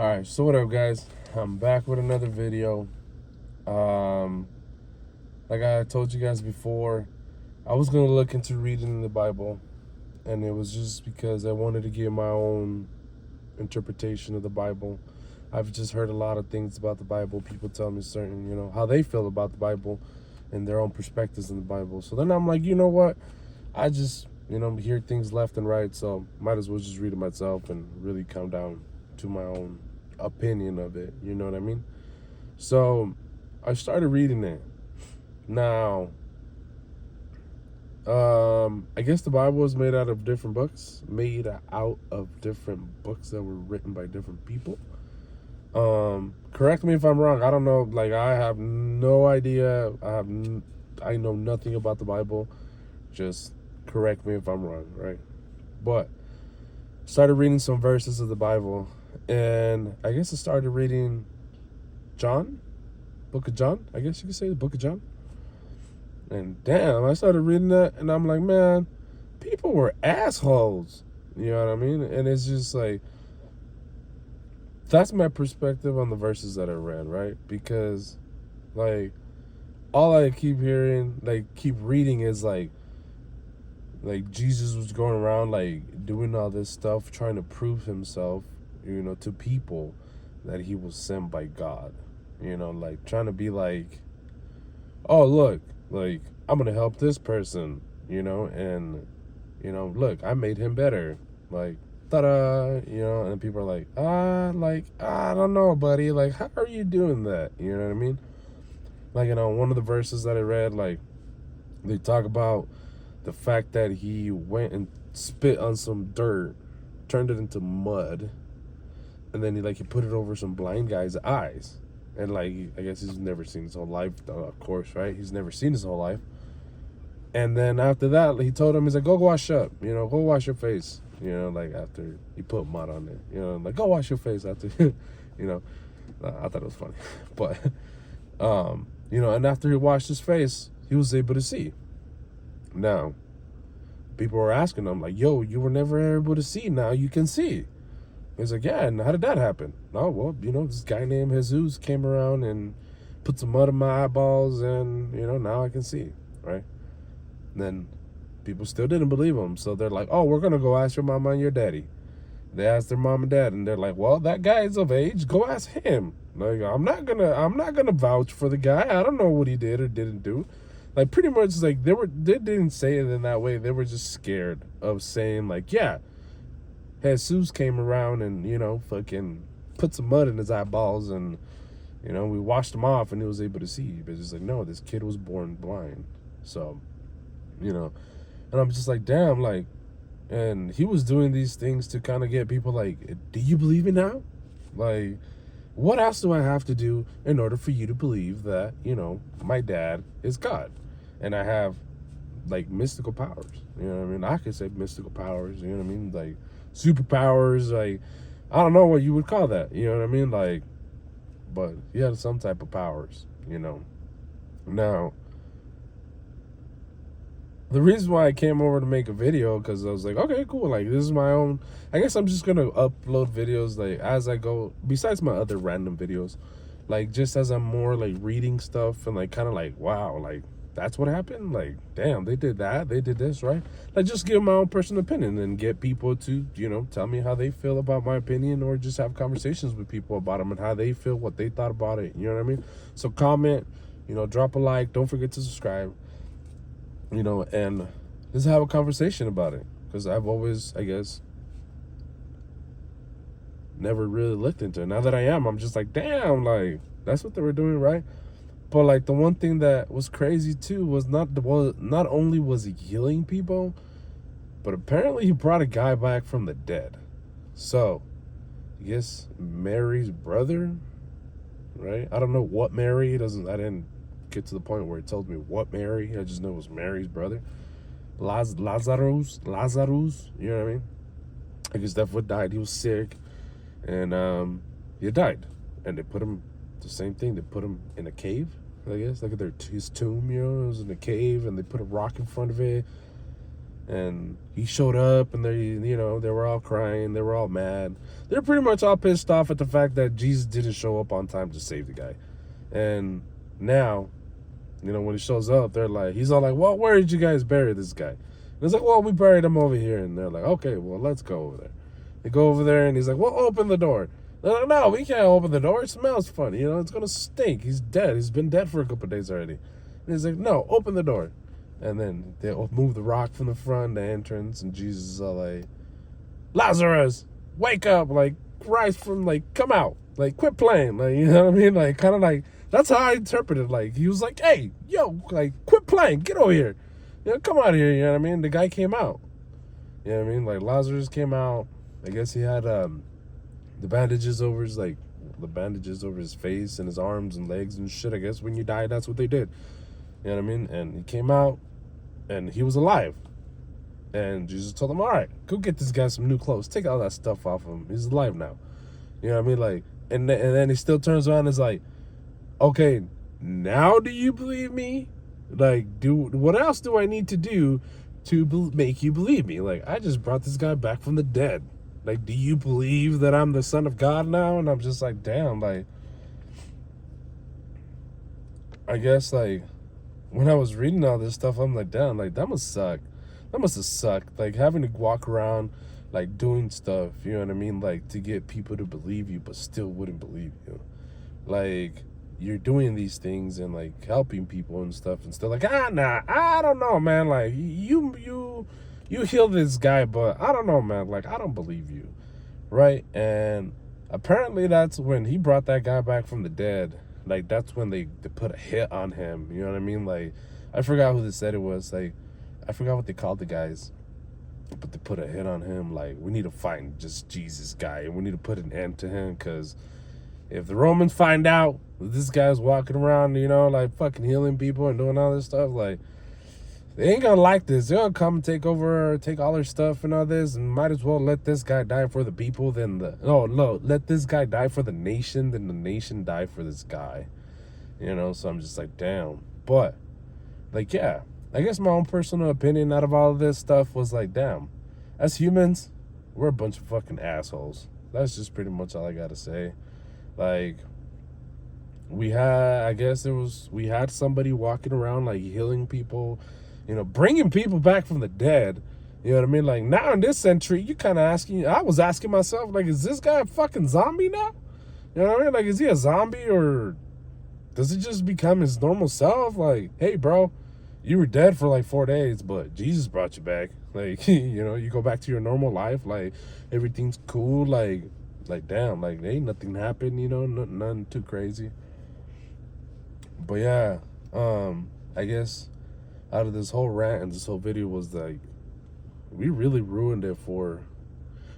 Alright, so what up, guys? I'm back with another video. Um, like I told you guys before, I was gonna look into reading the Bible, and it was just because I wanted to give my own interpretation of the Bible. I've just heard a lot of things about the Bible. People tell me certain, how they feel about the Bible and their own perspectives in the Bible. So then I'm like, you know what? I just, hear things left and right, so might as well just read it myself and really come down to my own opinion of it. You know what I mean? So I started reading it. Now, I guess the Bible is made out of different books, that were written by different people. Correct me if I'm wrong. I don't know. Like, I have no idea. I know nothing about the Bible. Just correct me if I'm wrong, right? But started reading some verses of the Bible, and I guess I started reading Book of John. I guess you could say the Book of John. And damn, I started reading that, and I'm like, man, people were assholes. You know what I mean? And it's just like, that's my perspective on the verses that I read, right? Because, like, all I keep hearing, keep reading is like Jesus was going around, doing all this stuff, trying to prove himself, to people that he was sent by God. Trying to be like, oh, look, I'm going to help this person, and, look, I made him better. Ta-da, and people are like, I don't know, buddy. How are you doing that? You know what I mean? One of the verses that I read, they talk about the fact that he went and spit on some dirt, turned it into mud, and then he put it over some blind guy's eyes. And I guess he's never seen his whole life, of course, right? He's never seen his whole life. And then after that, he told him, he's like, go wash up, go wash your face. After he put mud on it, go wash your face after, I thought it was funny. But, and after he washed his face, he was able to see. Now, people were asking him, yo, you were never able to see, now you can see. He's like, yeah, and how did that happen? Oh, well, this guy named Jesus came around and put some mud in my eyeballs, and, now I can see, right? And then people still didn't believe him, so they're like, oh, we're going to go ask your mama and your daddy. They asked their mom and dad, and they're like, well, that guy is of age, go ask him. I'm not gonna vouch for the guy. I don't know what he did or didn't do. Pretty much, they didn't say it in that way. They were just scared of saying, yeah, Jesus came around and, fucking put some mud in his eyeballs, and, we washed him off and he was able to see. But it's no, this kid was born blind. So, and I'm just like, damn, and he was doing these things to kind of get people do you believe it now? What else do I have to do in order for you to believe that, my dad is God and I have mystical powers? You know what I mean? I could say mystical powers, you know what I mean? Superpowers, I don't know what you would call that, you know what I mean? But he had some type of powers, Now, the reason why I came over to make a video, because I was like, okay, cool, this is my own, I guess I'm just gonna upload videos as I go, besides my other random videos, just as I'm more reading stuff and kind of wow, that's what happened, damn, they did that, they did this, right? Just give my own personal opinion and get people to, tell me how they feel about my opinion, or just have conversations with people about them and how they feel, what they thought about it, you know what I mean? So comment, drop a like, don't forget to subscribe, and let's have a conversation about it, because I've always, I guess, never really looked into it. Now that I am, I'm just like, damn, that's what they were doing, right? But the one thing that was crazy too was not only was he healing people, but apparently he brought a guy back from the dead. So, I guess Mary's brother, right? I don't know what Mary, I didn't get to the point where it told me what Mary. I just know it was Mary's brother. Lazarus, you know what I mean? I guess that foot died. He was sick, and he died. And they put him, the same thing, they put him in a cave, I guess. Look at his tomb, it was in a cave, and they put a rock in front of it. And he showed up, and they were all crying, they were all mad, they're pretty much all pissed off at the fact that Jesus didn't show up on time to save the guy. And now, when he shows up, he's all like, well, where did you guys bury this guy? And it's like, well, we buried him over here. And they're like, okay, well, let's go over there. They go over there, and he's like, well, open the door. They're like, no, we can't open the door. It smells funny. It's going to stink. He's dead. He's been dead for a couple of days already. And he's like, no, open the door. And then they move the rock from the front, the entrance, and Jesus is all like, Lazarus, wake up, like, rise from, like, come out, like, quit playing, like, you know what I mean? Like, kind of like, that's how I interpreted it. Like, he was like, hey, yo, like, quit playing, get over here, come out here, you know what I mean? The guy came out, you know what I mean? Like, Lazarus came out. I guess he had the bandages over his face and his arms and legs and shit. I guess when you die, that's what they did, you know what I mean? And he came out, and he was alive. And Jesus told him, all right, go get this guy some new clothes. Take all that stuff off him. He's alive now. You know what I mean? Like, and then he still turns around and is like, okay, now do you believe me? Like, what else do I need to do to make you believe me? Like, I just brought this guy back from the dead. Like, do you believe that I'm the Son of God now? And I'm just like, damn, like, I guess, like, when I was reading all this stuff, I'm like, damn, like, that must suck. That must have sucked. Like, having to walk around, like, doing stuff, you know what I mean? Like, to get people to believe you, but still wouldn't believe you. Like, you're doing these things and, like, helping people and stuff, and still like, nah, I don't know, man. Like, you healed this guy, but I don't know, man. Like, I don't believe you, right? And apparently that's when he brought that guy back from the dead. Like, that's when they put a hit on him. You know what I mean? Like, I forgot who they said it was. Like, I forgot what they called the guys. But they put a hit on him. Like, we need to find just Jesus guy. And we need to put an end to him. Because if the Romans find out that this guy's walking around, like, fucking healing people and doing all this stuff, like, they ain't gonna like this. They're gonna come and take over, take all their stuff and all this, and might as well let this guy die for the people let this guy die for the nation than the nation die for this guy. So I'm just like, damn. But, like, yeah, I guess my own personal opinion out of all of this stuff was like, damn, as humans, we're a bunch of fucking assholes. That's just pretty much all I gotta say. Like, we had somebody walking around, like, healing people, bringing people back from the dead. You know what I mean? Like, now in this century, I was asking myself, like, is this guy a fucking zombie now? You know what I mean? Like, is he a zombie, or does it just become his normal self? Like, hey, bro, you were dead for like 4 days, but Jesus brought you back. Like, you go back to your normal life. Like, everything's cool. Like damn, like, ain't nothing happened, nothing too crazy. But yeah, I guess out of this whole rant and this whole video was like, we really ruined it for,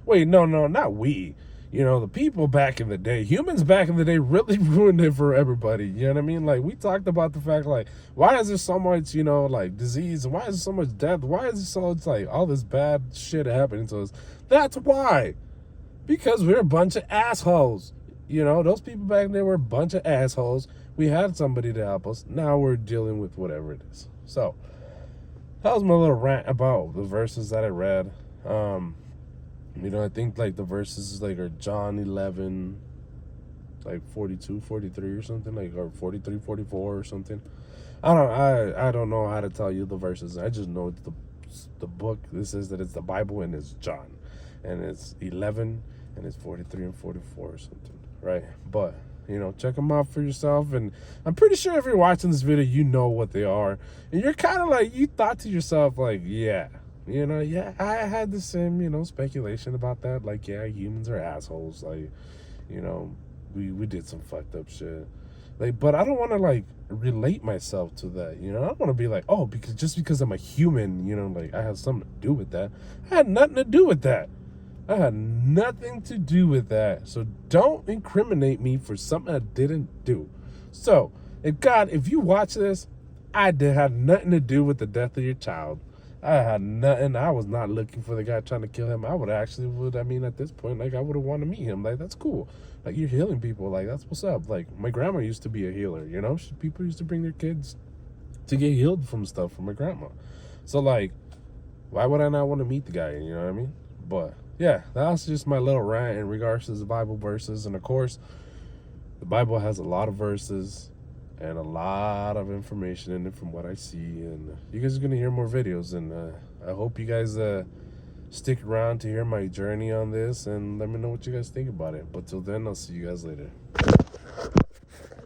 wait, no, not we. The people back in the day, humans back in the day really ruined it for everybody. You know what I mean? Like, we talked about the fact, like, why is there so much, like, disease? Why is there so much death? Why is there so much, like, all this bad shit happening to us? That's why. Because we're a bunch of assholes. Those people back there were a bunch of assholes. We had somebody to help us. Now we're dealing with whatever it is. So, that was my little rant about the verses that I read. I think, like, the verses, like, are John 11, like, 42, 43 or something, like, or 43, 44 or something. I don't know how to tell you the verses. I just know it's the book. This says that it's the Bible, and it's John. And it's 11, and it's 43 and 44 or something, right? But, check them out for yourself. And I'm pretty sure if you're watching this video, you know what they are. And you're kind of like, you thought to yourself, like, yeah, I had the same, speculation about that. Like, yeah, humans are assholes. Like, we did some fucked up shit. Like, but I don't want to, like, relate myself to that. I don't want to be like, oh, because I'm a human, like, I have something to do with that. I had nothing to do with that. I had nothing to do with that. So don't incriminate me for something I didn't do. So, if you watch this, I had nothing to do with the death of your child. I had nothing. I was not looking for the guy trying to kill him. At this point, like, I would have wanted to meet him. Like, that's cool. Like, you're healing people. Like, that's what's up. Like, my grandma used to be a healer, People used to bring their kids to get healed from stuff from my grandma. So, like, why would I not want to meet the guy? You know what I mean? But yeah, that's just my little rant in regards to the Bible verses. And of course, the Bible has a lot of verses and a lot of information in it from what I see. And you guys are going to hear more videos. And I hope you guys stick around to hear my journey on this and let me know what you guys think about it. But till then, I'll see you guys later.